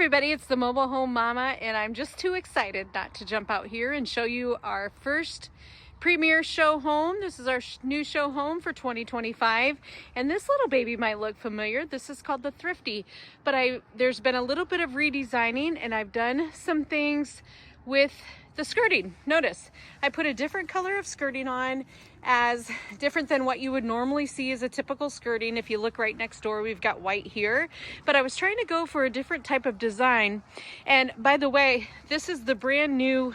everybody, it's the Mobile Home Mama, and I'm just too excited not to jump out here and show you our first premiere show home. This is our new show home for 2025, and this little baby might look familiar. This is called the Thrifty, but there's been a little bit of redesigning, and I've done some things with the skirting. Notice I put a different color of skirting on, as different than what you would normally see as a typical skirting. If you look right next door, we've got white here, but I was trying to go for a different type of design. And by the way, this is the brand new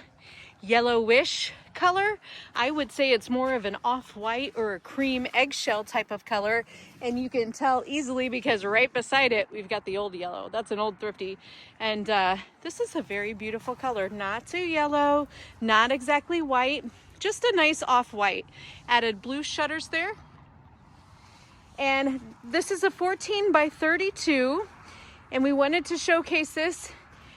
yellowish color. I would say it's more of an off-white or a cream eggshell type of color, and you can tell easily because right beside it we've got the old yellow. That's an old Thrifty, and this is a very beautiful color. Not too yellow, not exactly white, just a nice off-white. Added blue shutters there, and this is a 14 by 32, and we wanted to showcase this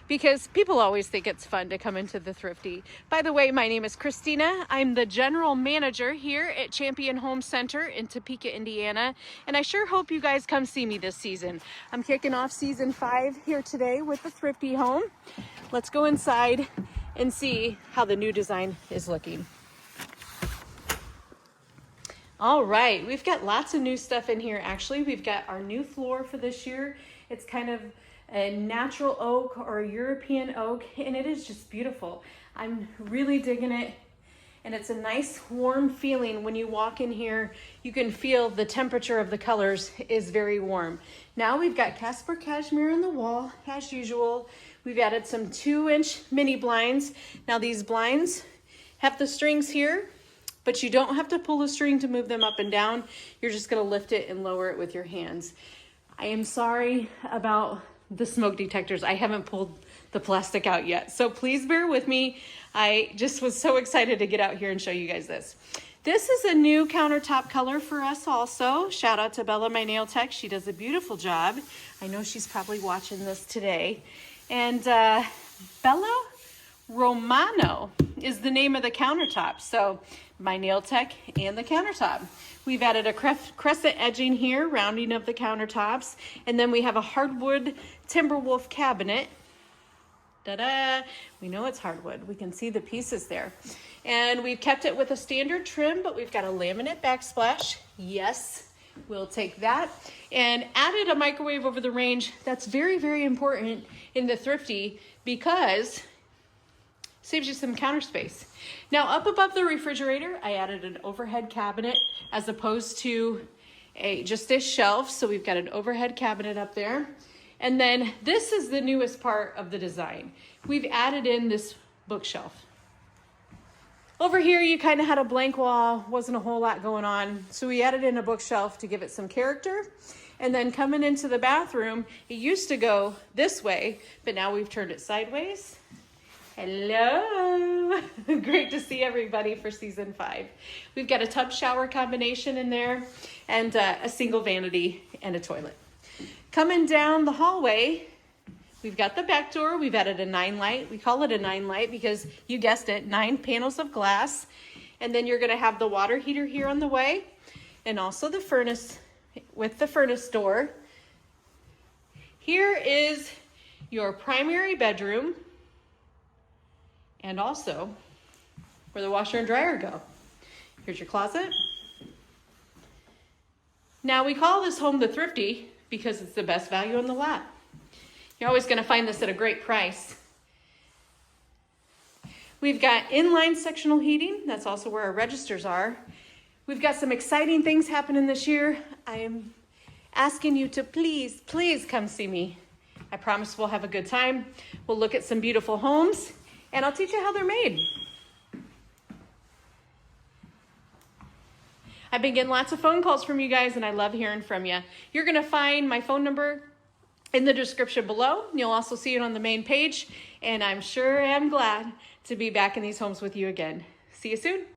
because people always think it's fun to come into the Thrifty. By the way, my name is Christina. I'm the general manager here at Champion Home Center in Topeka, Indiana, and I sure hope you guys come see me this season. I'm kicking off season 5 here today with the Thrifty home. Let's go inside and see how the new design is looking. All right, we've got lots of new stuff in here. Actually, we've got our new floor for this year. It's kind of a natural oak or a European oak, and it is just beautiful. I'm really digging it, and it's a nice warm feeling when you walk in here. You can feel the temperature of the colors is very warm. Now we've got Casper cashmere on the wall as usual. We've added some 2-inch mini blinds. Now these blinds have the strings here, but you don't have to pull the string to move them up and down. You're just gonna lift it and lower it with your hands. I am sorry about the smoke detectors. I haven't pulled the plastic out yet, so please bear with me. I just was so excited to get out here and show you guys this. This is a new countertop color for us also. Shout out to Bella, my nail tech. She does a beautiful job. I know she's probably watching this today. And Bella Romano is the name of the countertop. So my nail tech and the countertop. We've added a crescent edging here, rounding of the countertops. And then we have a hardwood Timberwolf cabinet. Ta-da! We know it's hardwood. We can see the pieces there. And we've kept it with a standard trim, but we've got a laminate backsplash. Yes, we'll take that. And added a microwave over the range. That's very, very important in the Thrifty because saves you some counter space. Now up above the refrigerator, I added an overhead cabinet as opposed to just a shelf. So we've got an overhead cabinet up there. And then this is the newest part of the design. We've added in this bookshelf. Over here, you kind of had a blank wall, wasn't a whole lot going on. So we added in a bookshelf to give it some character. And then coming into the bathroom, it used to go this way, but now we've turned it sideways. Hello, great to see everybody for season 5. We've got a tub shower combination in there and a single vanity and a toilet. Coming down the hallway, we've got the back door. We've added a 9 light. We call it a 9 light because you guessed it, 9 panels of glass. And then you're gonna have the water heater here on the way, and also the furnace with the furnace door. Here is your primary bedroom, and also where the washer and dryer go. Here's your closet. Now we call this home the Thrifty because it's the best value on the lot. You're always gonna find this at a great price. We've got inline sectional heating. That's also where our registers are. We've got some exciting things happening this year. I am asking you to please, please come see me. I promise we'll have a good time. We'll look at some beautiful homes, and I'll teach you how they're made. I've been getting lots of phone calls from you guys, and I love hearing from you. You're gonna find my phone number in the description below. You'll also see it on the main page, and I'm sure am glad to be back in these homes with you again. See you soon.